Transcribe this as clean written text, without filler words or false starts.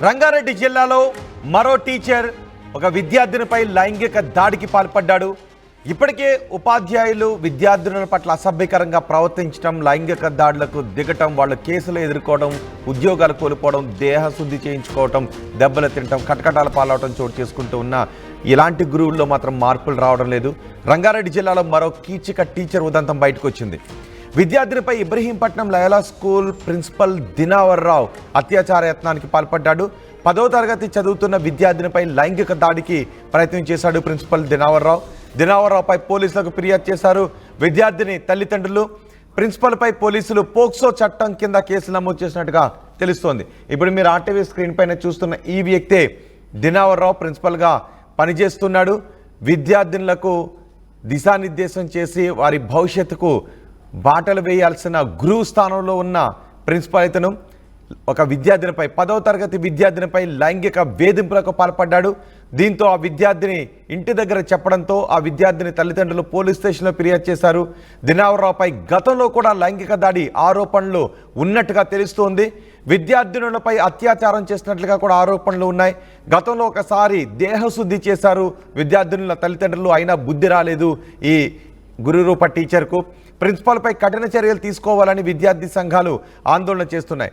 రంగారెడ్డి జిల్లాలో మరో టీచర్ ఒక విద్యార్థినిపై లైంగిక దాడికి పాల్పడ్డాడు. ఇప్పటికే ఉపాధ్యాయులు విద్యార్థుల పట్ల అసభ్యకరంగా ప్రవర్తించడం, లైంగిక దాడులకు దిగటం, వాళ్ళు కేసులు ఎదుర్కోవడం, ఉద్యోగాలు కోల్పోవడం, దేహశుద్ధి చేయించుకోవటం, దెబ్బలు తినటం, కటకటాల పాలవటం చోటు చేసుకుంటూ ఉన్న ఇలాంటి గురువుల్లో మాత్రం మార్పులు రావడం లేదు. రంగారెడ్డి జిల్లాలో మరో కీచక టీచర్ ఉదంతం బయటకు వచ్చింది. విద్యార్థినిపై ఇబ్రహీంపట్నం లయలా స్కూల్ ప్రిన్సిపల్ దినావర్రావు అత్యాచార యత్నానికి పాల్పడ్డాడు. 10వ తరగతి చదువుతున్న విద్యార్థినిపై లైంగిక దాడికి ప్రయత్నం చేశాడు ప్రిన్సిపల్ దినావర్రావుపై పోలీసులకు ఫిర్యాదు చేశారు విద్యార్థిని తల్లిదండ్రులు. ప్రిన్సిపల్పై పోలీసులు పోక్సో చట్టం కింద కేసు నమోదు చేసినట్టుగా తెలుస్తోంది. ఇప్పుడు మీరు ఆర్టీవీ స్క్రీన్ పైన చూస్తున్న ఈ వ్యక్తే దినావర్రావు ప్రిన్సిపల్గా పనిచేస్తున్నాడు. విద్యార్థినులకు దిశానిర్దేశం చేసి వారి భవిష్యత్తుకు బాటలు వేయాల్సిన గురువు స్థానంలో ఉన్న ప్రిన్సిపల్ ఇతను ఒక విద్యార్థినిపై 10వ తరగతి విద్యార్థినిపై లైంగిక వేధింపులకు పాల్పడ్డాడు. దీంతో ఆ విద్యార్థిని ఇంటి దగ్గర చెప్పడంతో ఆ విద్యార్థిని తల్లిదండ్రులు పోలీస్ స్టేషన్లో ఫిర్యాదు చేశారు. దినావర్రావుపై గతంలో కూడా లైంగిక దాడి ఆరోపణలు ఉన్నట్టుగా తెలుస్తోంది. విద్యార్థినులపై అత్యాచారం చేసినట్లుగా కూడా ఆరోపణలు ఉన్నాయి. గతంలో ఒకసారి దేహశుద్ధి చేశారు విద్యార్థినుల తల్లిదండ్రులు, అయినా బుద్ధి రాలేదు ఈ గురురూప టీచర్కు. ప్రిన్సిపాల్పై కఠిన చర్యలు తీసుకోవాలని విద్యార్థి సంఘాలు ఆందోళన చేస్తున్నాయి.